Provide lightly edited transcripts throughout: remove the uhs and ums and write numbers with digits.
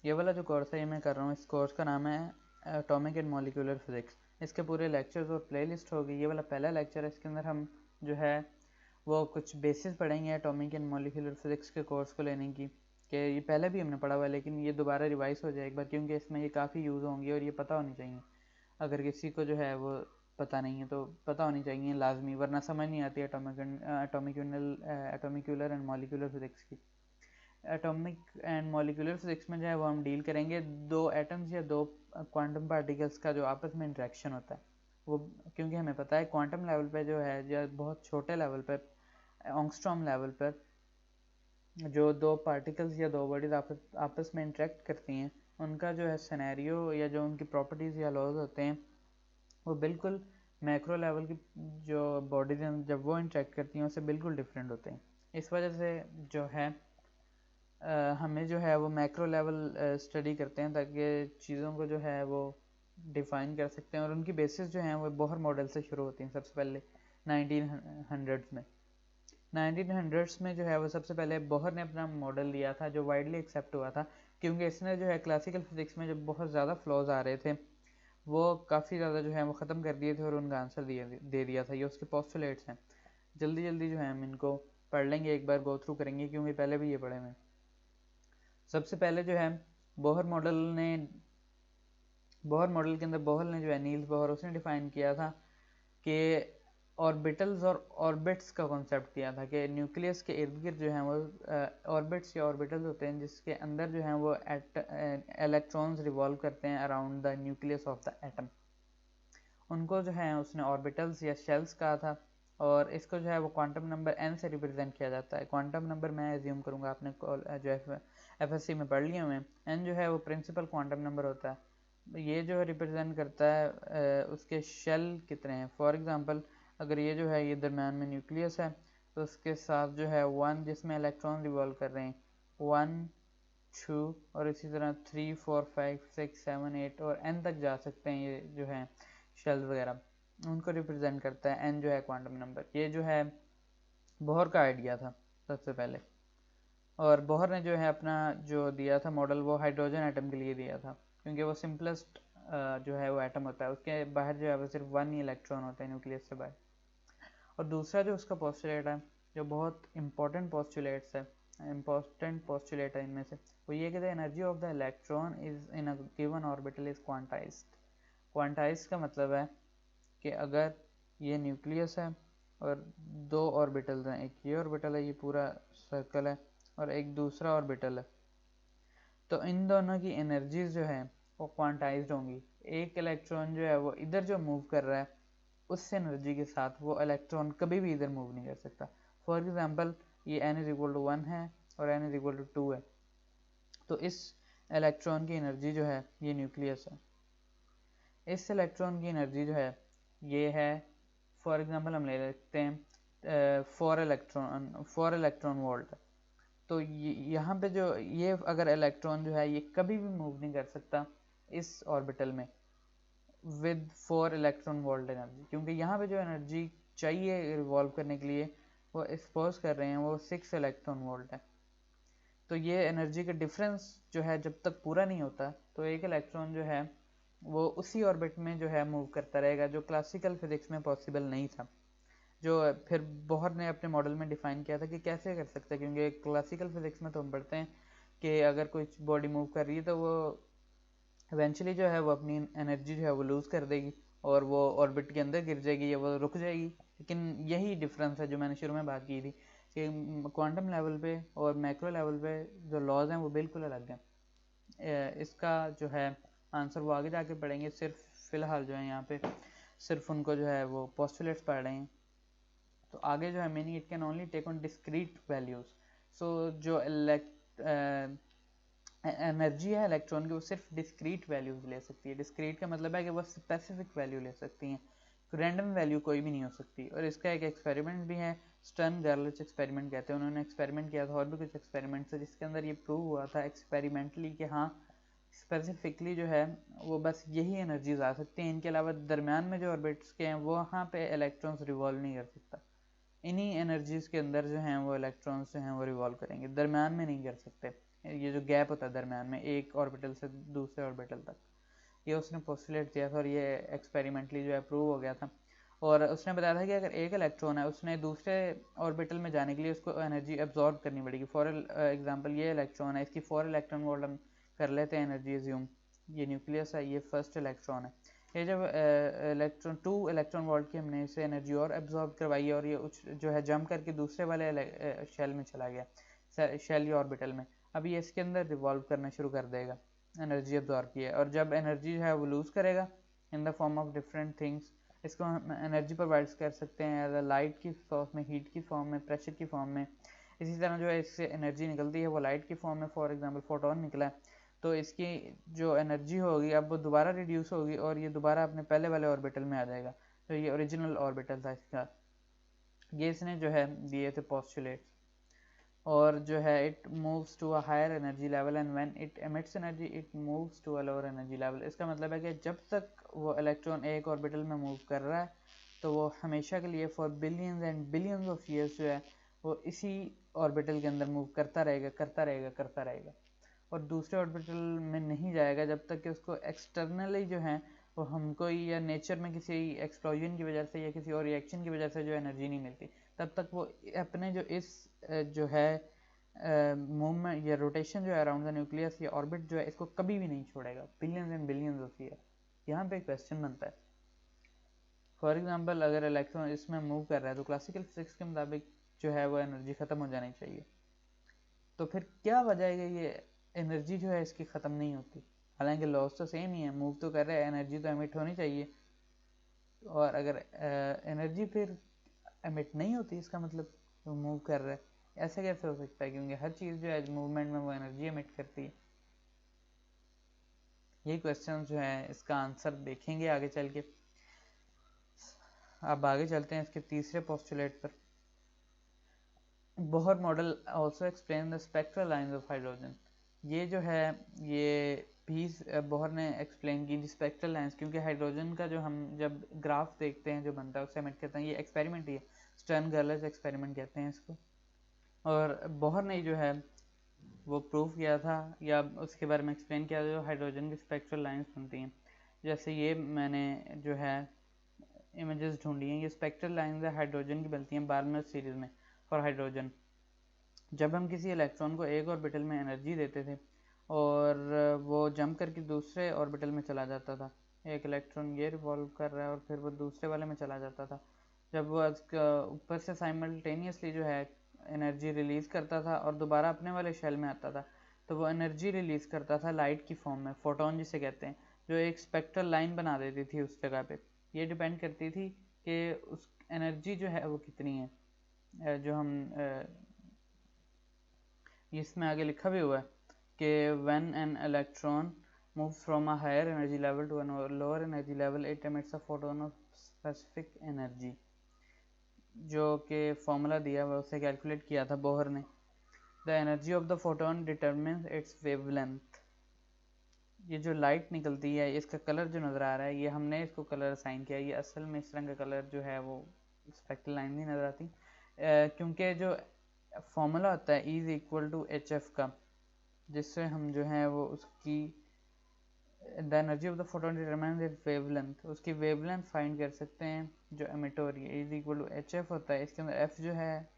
ये वाला जो कोर्स है ये मैं कर रहा हूँ, इस कोर्स का नाम है एटॉमिक एंड मॉलिक्यूलर फिजिक्स। इसके पूरे लेक्चर्स और प्लेलिस्ट होगी। ये वाला पहला लेक्चर है, इसके अंदर हम जो है वो कुछ बेसिस पढ़ेंगे एटॉमिक एंड मॉलिक्यूलर फिजिक्स के कोर्स को लेने की, कि ये पहले भी हमने पढ़ा हुआ है लेकिन ये दोबारा रिवाइज हो जाए एक बार, क्योंकि इसमें ये काफ़ी यूज़ होंगी और ये पता होनी चाहिए। अगर किसी को जो है वो पता नहीं है तो पता होनी चाहिए लाजमी, वरना समझ नहीं आती एटॉमिक्यूलर एंड मॉलिक्यूलर फिजिक्स की। एटॉमिक एंड मॉलिक्यूलर फिजिक्स में जो है वो हम डील करेंगे दो एटम्स या दो क्वांटम पार्टिकल्स का जो आपस में इंटरेक्शन होता है वो, क्योंकि हमें पता है क्वांटम लेवल पे जो है या बहुत छोटे लेवल पर, एंगस्ट्रॉम लेवल पर, जो दो पार्टिकल्स या दो बॉडीज आपस में इंटरेक्ट करती हैं उनका जो है सिनेरियो या जो उनकी प्रॉपर्टीज़ या लॉज होते हैं वो बिल्कुल मैक्रो लेवल की जो बॉडीज हैं जब वो इंटरेक्ट करती हैं उससे बिल्कुल डिफरेंट होते हैं। इस वजह से जो है हमें जो है वो मैक्रो लेवल स्टडी करते हैं ताकि चीज़ों को जो है वो डिफ़ाइन कर सकते हैं, और उनकी बेसिस जो हैं वो बोहर मॉडल से शुरू होती हैं। सबसे पहले 1900s में जो है वो सबसे पहले बोहर ने अपना मॉडल दिया था जो वाइडली एक्सेप्ट हुआ था, क्योंकि इसने जो है क्लासिकल फिजिक्स में जो बहुत ज़्यादा फ्लॉज आ रहे थे वो काफ़ी ज़्यादा जो है वो ख़त्म कर दिए थे और उनका आंसर दे दिया था। ये उसके पोस्टुलेट्स हैं। जल्दी जल्दी जो है हम इनको पढ़ लेंगे, एक बार गो थ्रू करेंगे क्योंकि पहले भी ये पढ़े हुए। सबसे पहले जो है बोहर मॉडल के अंदर बोहर ने जो है नील्स बोहर उसने डिफाइन किया था कि ऑर्बिटल्स और ऑर्बिट्स का कॉन्सेप्ट दिया था कि न्यूक्लियस के इर्द गिर्द जो है वो ऑर्बिट्स या ऑर्बिटल्स होते हैं जिसके अंदर जो है वो इलेक्ट्रॉन्स रिवॉल्व करते हैं around the nucleus of the atom. उनको जो है उसने ऑर्बिटल्स या शेल्स कहा था, और इसको जो है वो क्वांटम नंबर n से रिप्रेजेंट किया जाता है। क्वांटम नंबर मैं एज्यूम करूँगा आपने जो एफएससी में पढ़ लिए हुए हैं। n जो है वो प्रिंसिपल क्वांटम नंबर होता है। ये जो रिप्रेजेंट करता है उसके शेल कितने हैं। फॉर एग्जांपल अगर ये जो है ये दरम्यान में न्यूक्लियस है तो उसके साथ जो है 1 जिसमें इलेक्ट्रॉन रिवॉल्व कर रहे हैं, 1 2 और इसी तरह 3 4 5 6 7 8 और n तक जा सकते हैं। ये जो है शेल्स वगैरह उनको रिप्रेजेंट करता है। n जो है क्वांटम नंबर। ये जो है बोहर का आइडिया था सबसे पहले, और बोहर ने जो है अपना जो दिया था मॉडल वो हाइड्रोजन एटम के लिए दिया था, क्योंकि वो सिंपलेस्ट जो है वो एटम होता है, उसके बाहर जो है वो सिर्फ 1 ही इलेक्ट्रॉन होते हैं न्यूक्लियस से बाहर। और दूसरा जो उसका पोस्टुलेट है जो बहुत इंपॉर्टेंट पोस्टुलेट है इनमें से, वो ये कि the energy of the electron is in a given orbital is quantized. Quantized का मतलब है कि अगर ये न्यूक्लियस है और दो ऑर्बिटल्स हैं, एक ये ऑर्बिटल है, ये पूरा सर्कल है, और एक दूसरा ऑर्बिटल है, तो इन दोनों की एनर्जीज जो है वो क्वांटाइज्ड होंगी। एक इलेक्ट्रॉन जो है वो इधर जो मूव कर रहा है उस एनर्जी के साथ वो इलेक्ट्रॉन कभी भी इधर मूव नहीं कर सकता। फॉर एग्जांपल ये n=1 है और n=2 है, तो इस इलेक्ट्रॉन की एनर्जी जो है ये न्यूक्लियस है, इस इलेक्ट्रॉन की एनर्जी जो है ये है, फॉर एग्जांपल हम ले लेते हैं 4 इलेक्ट्रॉन वोल्ट। तो यहाँ पे जो ये अगर इलेक्ट्रॉन जो है ये कभी भी मूव नहीं कर सकता इस ऑर्बिटल में विद 4 इलेक्ट्रॉन वोल्ट एनर्जी, क्योंकि यहाँ पे जो एनर्जी चाहिए रिवॉल्व करने के लिए वो एक्सपोज कर रहे हैं वो 6 इलेक्ट्रॉन वोल्ट है। तो ये एनर्जी का डिफरेंस जो है जब तक पूरा नहीं होता तो एक इलेक्ट्रॉन जो है वो उसी ऑर्बिट में जो है मूव करता रहेगा, जो क्लासिकल फिजिक्स में पॉसिबल नहीं था, जो फिर बोहर ने अपने मॉडल में डिफाइन किया था कि कैसे कर सकते हैं। क्योंकि क्लासिकल फिजिक्स में तो हम पढ़ते हैं कि अगर कोई बॉडी मूव कर रही है तो वो इवेंचुअली जो है वो अपनी एनर्जी जो है वो लूज़ कर देगी और वो ऑर्बिट के अंदर गिर जाएगी या वो रुक जाएगी। लेकिन यही डिफरेंस है जो मैंने शुरू में बात की थी कि क्वांटम लेवल पे और मैक्रो लेवल पे जो लॉज हैं वो बिल्कुल अलग हैं। इसका जो है आंसर वो आगे जाके पढ़ेंगे, सिर्फ फ़िलहाल जो है यहाँ पे सिर्फ उनको जो है वो पोस्टुलेट्स पढ़ रहे हैं। तो आगे जो है meaning it can only take on discrete values. So जो एनर्जी है इलेक्ट्रॉन की वो सिर्फ डिस्क्रीट वैल्यूज ले सकती है। डिस्क्रीट का मतलब है कि वो स्पेसिफिक वैल्यू ले सकती हैं, रैंडम वैल्यू कोई भी नहीं हो सकती। और इसका एक एक्सपेरिमेंट भी है, स्टर्न गार्लिच एक्सपेरिमेंट कहते हैं। उन्होंने एक्सपेरिमेंट किया था और भी कुछ एक्सपेरिमेंट्स है जिसके अंदर ये प्रूव हुआ था एक्सपेरिमेंटली कि हाँ स्पेसिफिकली जो है वो बस यही एनर्जीज आ सकती हैं, इनके अलावा दरम्यान में जो ऑर्बिट्स के हैं वो वहाँ पे इलेक्ट्रॉन्स रिवॉल्व नहीं कर सकता। इन्हीं एनर्जीज के अंदर जो हैं वो इलेक्ट्रॉन्स जो हैं वो रिवॉल्व करेंगे, दरम्यान में नहीं कर सकते। ये जो गैप होता है दरम्यान में एक ऑर्बिटल से दूसरे ऑर्बिटल तक, ये उसने पोस्टुलेट किया था और ये एक्सपेरिमेंटली जो है प्रूव हो गया था। और उसने बताया था कि अगर एक इलेक्ट्रॉन है उसने दूसरे ऑर्बिटल में जाने के लिए उसको एनर्जी एब्जॉर्ब करनी पड़ेगी। फॉर एग्जांपल ये इलेक्ट्रॉन है, इसकी 4 इलेक्ट्रॉन वोल्ट हम कर लेते हैं एनर्जी एज्यूम। ये न्यूक्लियस है, ये फर्स्ट इलेक्ट्रॉन है। ये जब इलेक्ट्रॉन 2 इलेक्ट्रॉन वोल्ट की हमने इसे एनर्जी और एब्जॉर्ब करवाई और ये जो है जंप करके दूसरे वाले शेल में चला गया, शेल या ऑर्बिटल में। अब ये इसके अंदर रिवॉल्व करना शुरू कर देगा, एनर्जी एब्जॉर्ब की है। और जब एनर्जी है वो लूज करेगा in the form of different things, इसको हम एनर्जी प्रोवाइड कर सकते हैं लाइट की फॉर्म में, हीट की फॉर्म में, प्रेशर की फॉर्म में। इसी तरह जो है इससे एनर्जी निकलती है वो लाइट की फॉर्म में, फॉर एग्जांपल फोटोन निकला है, तो इसकी जो एनर्जी होगी अब वो दोबारा रिड्यूस होगी और ये दोबारा अपने पहले वाले ऑर्बिटल में आ जाएगा। तो ये ओरिजिनल ऑर्बिटल था इसका। ये इसने जो है दिए थे पोस्टुलेट्स। और जो है it moves to a higher energy level and when it emits energy it moves to a lower energy level. इसका मतलब है कि जब तक वो इलेक्ट्रॉन एक ऑर्बिटल में मूव कर रहा है तो वो हमेशा के लिए for billions and billions of years जो है वो इसी ऑर्बिटल के अंदर मूव करता रहेगा करता रहेगा करता रहेगा, और दूसरे ऑर्बिटल में नहीं जाएगा जब तक कि उसको एक्सटर्नली जो है वो हमको या नेचर में किसी एक्सप्लोजन की वजह से या किसी और रिएक्शन की वजह से जो एनर्जी नहीं मिलती, तब तक वो अपने जो इस जो है मूवमेंट या रोटेशन जो है अराउंड द न्यूक्लियस या ऑर्बिट जो है इसको कभी भी नहीं छोड़ेगा billions and billions of year. यहाँ पे एक क्वेश्चन बनता है, फॉर एग्जांपल अगर इलेक्ट्रॉन इसमें मूव कर रहा है तो क्लासिकल फिजिक्स के मुताबिक जो है वो एनर्जी खत्म हो जानी चाहिए। तो फिर क्या वजह है कि ये एनर्जी जो है इसकी ख़त्म नहीं होती? हालांकि लॉस तो सेम ही है, मूव तो कर रहा है, एनर्जी तो एमिट होनी चाहिए। और अगर एनर्जी फिर एमिट नहीं होती इसका मतलब वो मूव कर रहा है, ऐसा कैसे हो सकता है? क्योंकि हर चीज़ जो है मूवमेंट में वो एनर्जी एमिट करती है। ये क्वेश्चन जो है इसका आंसर देखेंगे आगे चल के। अब आगे चलते हैं इसके तीसरे पोस्टुलेट पर। Bohr model also explain the spectral lines of hydrogen. ये जो है ये भी बोहर ने एक्सप्लेन की स्पेक्ट्रल लाइंस, क्योंकि हाइड्रोजन का जो हम जब ग्राफ देखते हैं जो बनता है उससे एमिट करते हैं, ये एक्सपेरिमेंट ही है, स्टर्न गर्लर्स एक्सपेरिमेंट कहते हैं इसको। और बोहर ने जो है वो प्रूव किया था या उसके बारे में एक्सप्लेन किया जो हाइड्रोजन की स्पेक्ट्रल लाइंस बनती हैं। जैसे ये मैंने जो है इमेजेस ढूंढी हैं, ये स्पेक्ट्रल लाइंस है हाइड्रोजन की बनती हैं बार्नर सीरीज में फॉर हाइड्रोजन। जब हम किसी इलेक्ट्रॉन को एक ऑर्बिटल में एनर्जी देते थे और वो जंप करके दूसरे ऑर्बिटल में चला जाता था, एक इलेक्ट्रॉन ये रिवॉल्व कर रहा है और फिर वो दूसरे वाले में चला जाता था, जब वो ऊपर से साइमल्टेनियसली जो है एनर्जी रिलीज करता था और दोबारा अपने वाले शेल में आता था, तो वो एनर्जी रिलीज करता था लाइट की फॉर्म में, फोटोन जिसे कहते हैं, जो एक स्पेक्ट्रल लाइन बना देती थी उस जगह पे। ये डिपेंड करती थी कि उस एनर्जी जो है वो कितनी है। जो हम इसमें आगे लिखा भी हुआ है कि when an electron moves from a higher energy level to a lower energy level it emits a photon of specific energy। जो कि फॉर्मूला दिया हुआ उसे कैलकुलेट किया था बोहर ने। The energy of the photon determines it's wavelength. ये जो लाइट निकलती है इसका कलर जो नज़र आ रहा है ये हमने इसको कलर असाइन किया, ये असल में इस रंग का कलर जो है वो स्पेक्ट्रल लाइन नहीं नज़र आती, क्योंकि जो फॉर्मूला होता है is equal to H F का, जिससे हम जो है वो उसकी the energy of the photon determines its wavelength, उसकी वेवलेंथ फाइंड कर सकते हैं जो एमिट हो रही है। Is equal to H F होता है, इसके अंदर एफ जो है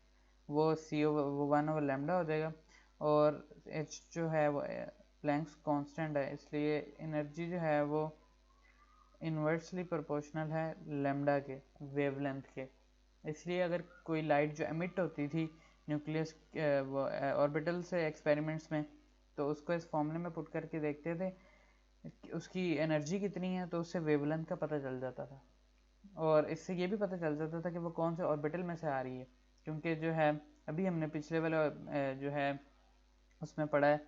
वो सी वो 1/λ हो जाएगा और एच जो है वो प्लैंक्स कांस्टेंट है, इसलिए एनर्जी जो है वो इन्वर्सली प्रोपोर्शनल है लैम्डा के वेवलेंथ के। इसलिए अगर कोई लाइट जो एमिट होती थी न्यूक्लियस ऑर्बिटल से एक्सपेरिमेंट्स में, तो उसको इस फॉर्मूले में पुट करके देखते थे उसकी एनर्जी कितनी है, तो उससे वेवलेंथ का पता चल जाता था। और इससे ये भी पता चल जाता था कि वो कौन से ऑर्बिटल में से आ रही है, क्योंकि जो है अभी हमने पिछले वाले जो है उसमें पढ़ा है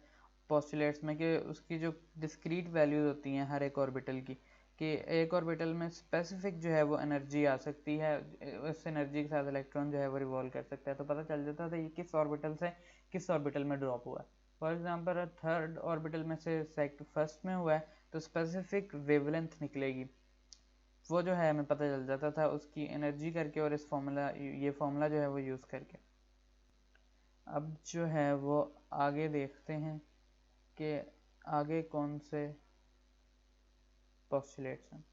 पोस्टुलेट्स में कि उसकी जो डिस्क्रीट वैल्यूज होती हैं हर एक ऑर्बिटल की, कि एक ऑर्बिटल में स्पेसिफिक जो है वो एनर्जी आ सकती है, उस एनर्जी के साथ इलेक्ट्रॉन जो है वो रिवॉल्व कर सकता है, तो पता चल जाता था ये किस ऑर्बिटल से किस ऑर्बिटल में ड्रॉप हुआ है। फॉर एग्जांपल थर्ड ऑर्बिटल में से फर्स्ट में हुआ है तो स्पेसिफिक वेवलेंथ निकलेगी, वो जो है हमें पता चल जाता था उसकी एनर्जी करके और इस फॉर्मूला ये फॉर्मूला जो है वो यूज़ करके। अब जो है वो आगे देखते हैं कि आगे कौन से पोस्टुलेट्स हैं।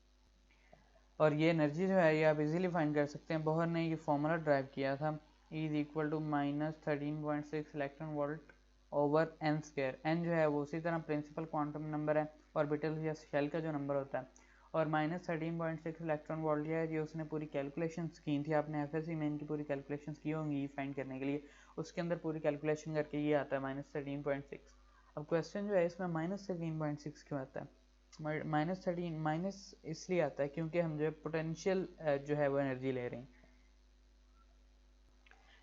और ये एनर्जी जो है ये आप इजीली फाइंड कर सकते हैं। बोहर ने ये फॉर्मूला ड्राइव किया था, E is equal to -13.6 electron volt over n square. n जो है वो उसी तरह प्रिंसिपल क्वांटम नंबर है, ऑर्बिटल या शेल का जो नंबर होता है, और -13.6 इलेक्ट्रॉन वोल्ट है। ये उसने पूरी कैलकुलेशंस की थी, आपने एफएससी में इनकी पूरी कैलकुलेशंस की होंगी फाइंड करने के लिए, उसके अंदर पूरी कैलकुलेशन करके ये आता है -13.6। अब क्वेश्चन जो है इसमें -13.6 क्यों आता है? -13 माइनस इसलिए आता है क्योंकि हम जो है पोटेंशियल जो है वो एनर्जी ले रहे हैं।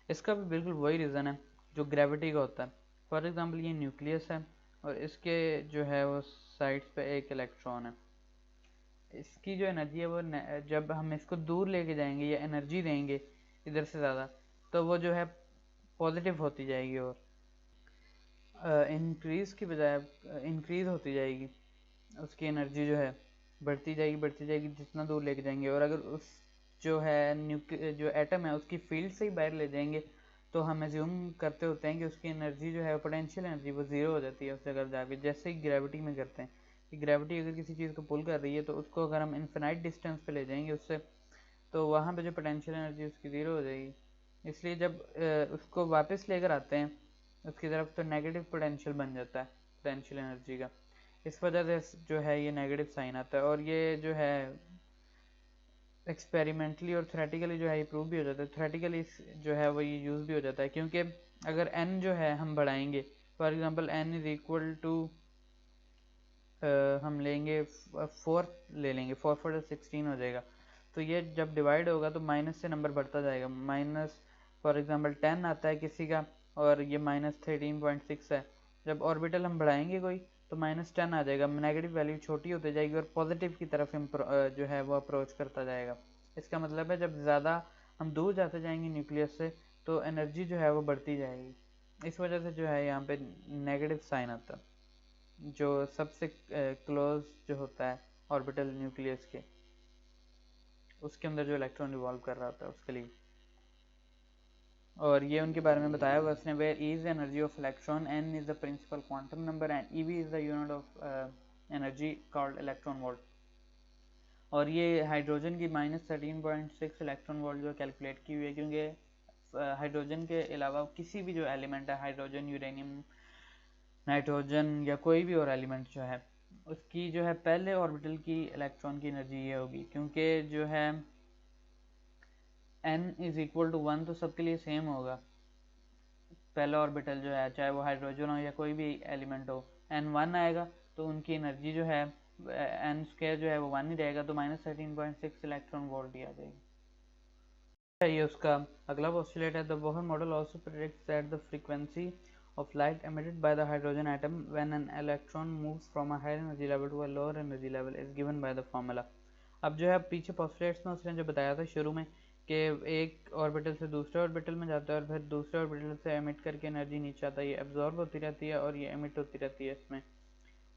इसका भी बिल्कुल वही रीज़न है जो ग्रेविटी का होता है। फॉर एग्जांपल ये न्यूक्लियस है और इसके जो है वो साइड्स पे एक इलेक्ट्रॉन है। इसकी जो एनर्जी है वो जब हम इसको दूर लेके जाएंगे या एनर्जी देंगे इधर से ज़्यादा, तो वो जो है पॉजिटिव होती जाएगी और इंक्रीज की बजाय इंक्रीज होती जाएगी। उसकी एनर्जी जो है बढ़ती जाएगी जितना दूर लेके जाएंगे। और अगर उस जो है जो एटम है उसकी फील्ड से ही बाहर ले जाएंगे तो हम एज्यूम करते होते हैं कि उसकी एनर्जी जो है पोटेंशियल एनर्जी वो ज़ीरो हो जाती है उस जगह जाके, जैसे ही ग्रेविटी में करते हैं कि ग्रेविटी अगर किसी चीज़ को पुल कर रही है तो उसको अगर हम इन्फिनाइट डिस्टेंस पे ले जाएंगे उससे, तो वहाँ पे जो पोटेंशियल एनर्जी उसकी ज़ीरो हो जाएगी। इसलिए जब उसको वापस लेकर आते हैं उसकी तरफ तो नेगेटिव पोटेंशियल बन जाता है पोटेंशियल एनर्जी का। इस वजह से जो है ये नेगेटिव साइन आता है। और ये जो है एक्सपेरिमेंटली और थ्योरेटिकली जो है ये प्रूव भी हो जाता है। थ्योरेटिकली जो है वो ये यूज़ भी हो जाता है क्योंकि अगर n जो है हम बढ़ाएंगे, for example n is equal to हम लेंगे 4 ले लेंगे, 4 4 16 हो जाएगा। तो ये जब डिवाइड होगा तो माइनस से नंबर बढ़ता जाएगा। माइनस फॉर एग्जांपल 10 आता है किसी का और ये -13.6 है। जब ऑर्बिटल हम बढ़ाएंगे कोई तो -10 आ जाएगा, नेगेटिव वैल्यू छोटी होती जाएगी और पॉजिटिव की तरफ जो है वो अप्रोच करता जाएगा। इसका मतलब है जब ज़्यादा हम दूर जाते जाएंगे न्यूक्लियस से तो एनर्जी जो है वो बढ़ती जाएगी। इस वजह से जो है यहाँ पे नेगेटिव साइन आता है जो सबसे क्लोज जो होता है ऑर्बिटल न्यूक्लियस के, उसके अंदर जो इलेक्ट्रॉन रिवॉल्व कर रहा होता है उसके लिए। और ये उनके बारे में बताया हुआ उसने, where E is the energy of electron, N is the principal quantum number and EV is the unit of energy called electron volt. और ये हाइड्रोजन की -13.6 इलेक्ट्रॉन वोल्ट जो कैलकुलेट की हुई है क्योंकि हाइड्रोजन के अलावा किसी भी जो एलिमेंट है, हाइड्रोजन, यूरेनियम, नाइट्रोजन या कोई भी और एलिमेंट जो है उसकी जो है पहले ऑर्बिटल की इलेक्ट्रॉन की एनर्जी ये होगी क्योंकि जो है n इज इक्वल टू 1 तो सबके लिए सेम होगा। पहला ऑर्बिटल जो है चाहे वो हाइड्रोजन हो या कोई भी एलिमेंट हो, n 1 आएगा तो उनकी एनर्जी जो है n स्क्वायर जो है वो 1 ही रहेगा, तो -13.6 इलेक्ट्रॉन वोल्ट ही आ जाएगी। ये उसका अगला पोस्टुलेट है, the Bohr model also predicts that the frequency of light emitted by the hydrogen atom when an electron moves from a higher energy level to a lower energy level is given by the formula। अब जो है पीछे postulates में उसने जो बताया था शुरू में कि एक ऑर्बिटल से दूसरे ऑर्बिटल में जाता है और फिर दूसरे ऑर्बिटल से एमिट करके एनर्जी नीचे आता है, ये एब्जॉर्ब होती रहती है और ये एमिट होती रहती है इसमें।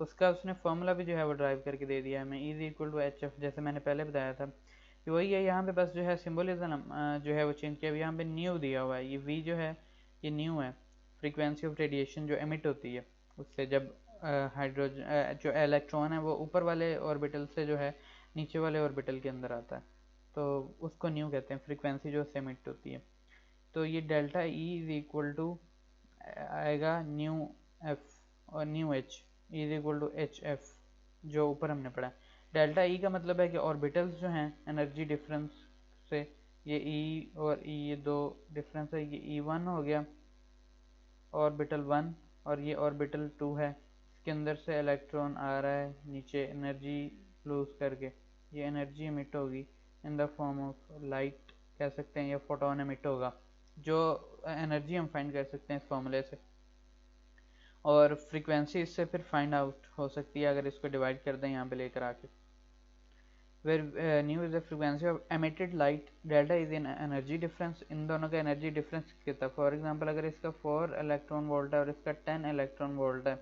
उसका उसने फॉर्मूला भी जो है वो ड्राइव करके दे दिया हमें, E equal to H F, जैसे मैंने पहले बताया था कि वही है। यहाँ पे बस जो है सिम्बोलिज्म जो है वो चेंज किया, यहाँ पे न्यू दिया हुआ है, ये V जो है ये न्यू है, फ्रीक्वेंसी ऑफ रेडिएशन जो एमिट होती है उससे जब हाइड्रोजन जो इलेक्ट्रॉन है वो ऊपर वाले ऑर्बिटल से जो है नीचे वाले ऑर्बिटल के अंदर आता है, तो उसको न्यू कहते हैं, फ्रीक्वेंसी जो एमिट होती है। तो ये delta E is equal to आएगा न्यू एफ और nu H, E is equal to H F जो ऊपर हमने पढ़ा। डेल्टा E का मतलब है कि ऑर्बिटल्स जो हैं एनर्जी डिफरेंस से, ये E और E ये दो डिफरेंस है, ये E1 हो गया ऑर्बिटल 1 और ये ऑर्बिटल 2 है, इसके अंदर से इलेक्ट्रॉन आ रहा है नीचे एनर्जी लूज करके, ये एनर्जी एमिट होगी in the form of light कह सकते हैं, या फोटोन एमिट होगा, जो एनर्जी हम फाइंड कर सकते हैं इस फॉर्मूले से। और फ्रीक्वेंसी इससे फिर फाइंड आउट हो सकती है अगर इसको डिवाइड कर दें यहाँ पे लेकर आके। where nu is the frequency of emitted light, delta is in energy difference, इन दोनों का एनर्जी डिफरेंस कितना। फॉर एग्जांपल अगर इसका 4 इलेक्ट्रॉन वोल्ट है और इसका 10 इलेक्ट्रॉन वोल्ट है,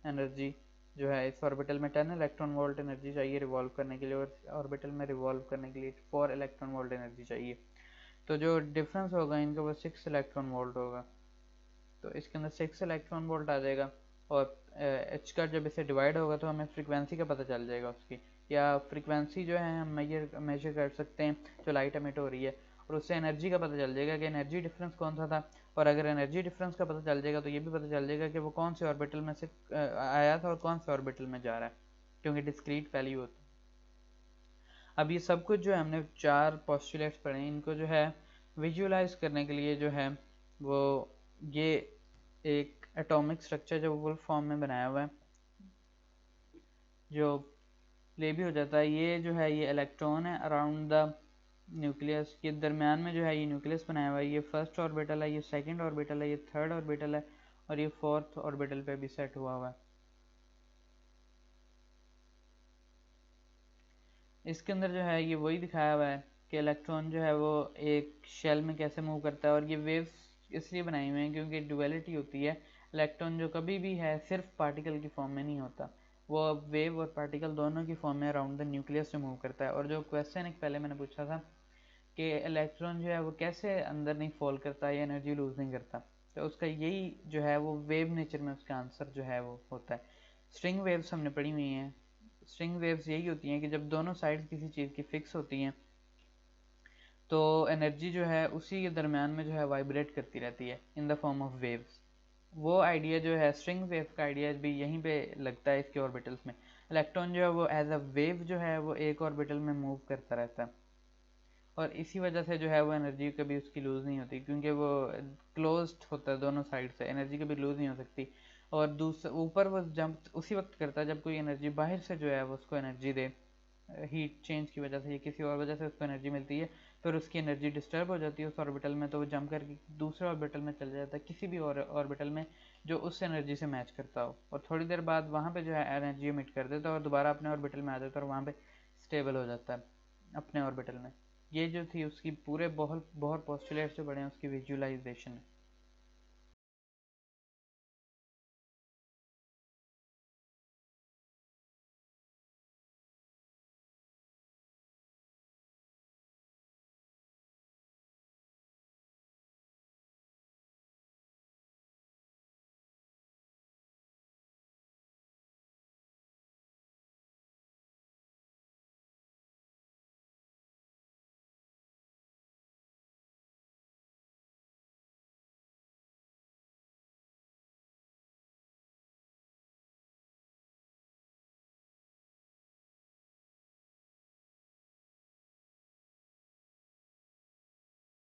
एनर्जी जो है इस ऑर्बिटल में 10 इलेक्ट्रॉन वोल्ट एनर्जी चाहिए रिवॉल्व करने के लिए और ऑर्बिटल में रिवॉल्व करने के लिए 4 इलेक्ट्रॉन वोल्ट एनर्जी चाहिए, तो जो डिफरेंस होगा इनका वो 6 इलेक्ट्रॉन वोल्ट होगा। तो इसके अंदर 6 इलेक्ट्रॉन वोल्ट आ जाएगा, और एच का जब इसे डिवाइड होगा तो हमें फ्रीक्वेंसी का पता चल जाएगा उसकी, या फ्रीक्वेंसी जो है हम मेजर कर सकते हैं जो लाइट एमिट हो रही है, और उससे एनर्जी का पता चल जाएगा कि एनर्जी डिफरेंस कौन सा था। और अगर एनर्जी डिफरेंस का पता चल जाएगा तो ये भी पता चल जाएगा कि वो कौन से ऑर्बिटल में से आया था और कौन से ऑर्बिटल में जा रहा है, क्योंकि डिस्क्रीट वैल्यू होती है। अब ये सब कुछ जो है हमने 4 पोस्टुलेट्स पढ़े हैं, इनको जो है विजुअलाइज करने के लिए जो है वो ये एक एटॉमिक स्ट्रक्चर जो वुल्फ फॉर्म में बनाया हुआ है, जो प्ले भी हो जाता है। ये जो है ये इलेक्ट्रॉन है अराउंड द न्यूक्लियस के दरमियान में जो है ये न्यूक्लियस बनाया हुआ है। ये फर्स्ट ऑर्बिटल है, ये सेकंड ऑर्बिटल है, ये थर्ड ऑर्बिटल है, और ये फोर्थ ऑर्बिटल पे भी सेट हुआ हुआ है। इसके अंदर जो है ये वही दिखाया हुआ है कि इलेक्ट्रॉन जो है वो एक शेल में कैसे मूव करता है, और ये वेव्स इसलिए बनाई हुई हैं क्योंकि डुअलिटी होती है। इलेक्ट्रॉन जो कभी भी है सिर्फ पार्टिकल की फॉर्म में नहीं होता, वो वेव और पार्टिकल दोनों की फॉर्म में अराउंड द न्यूक्लियस से मूव करता है। और जो क्वेश्चन एक पहले मैंने पूछा था कि इलेक्ट्रॉन जो है वो कैसे अंदर नहीं फॉल करता या एनर्जी लूज नहीं करता, तो उसका यही जो है वो वेव नेचर में उसका आंसर जो है वो होता है। स्ट्रिंग वेव्स हमने पढ़ी हुई हैं। स्ट्रिंग वेव्स यही होती हैं कि जब दोनों साइड किसी चीज़ की फिक्स होती हैं तो एनर्जी जो है उसी के दरमियान में जो है वाइब्रेट करती रहती है in the form of waves. वो आइडिया जो है स्ट्रिंग वेव का आइडिया भी यहीं पे लगता है इसके ऑर्बिटल्स में। इलेक्ट्रॉन जो है वो एज अ वेव जो है वो एक ऑर्बिटल में मूव करता रहता है, और इसी वजह से जो है वो एनर्जी कभी उसकी लूज़ नहीं होती, क्योंकि वो क्लोज्ड होता है दोनों साइड से, एनर्जी कभी लूज़ नहीं हो सकती। और दूसरा ऊपर वो जंप उसी वक्त करता है जब कोई एनर्जी बाहर से जो है वो उसको एनर्जी दे, हीट चेंज की वजह से या किसी और वजह से उसको एनर्जी मिलती है, फिर उसकी एनर्जी डिस्टर्ब हो जाती है उस ऑर्बिटल में, तो वो जंप करके दूसरे ऑर्बिटल में चल जाता है, किसी भी और ऑर्बिटल में जो उस एनर्जी से मैच करता हो, और थोड़ी देर बाद वहाँ पे जो है एनर्जी इमिट कर देता है और दोबारा अपने ऑर्बिटल में आ जाता है और वहाँ पे स्टेबल हो जाता है अपने ऑर्बिटल में। ये जो थी उसकी पूरे बहुत बहुत पोस्टुलेट्स जो बड़े हैं उसकी विजुअलाइजेशन है।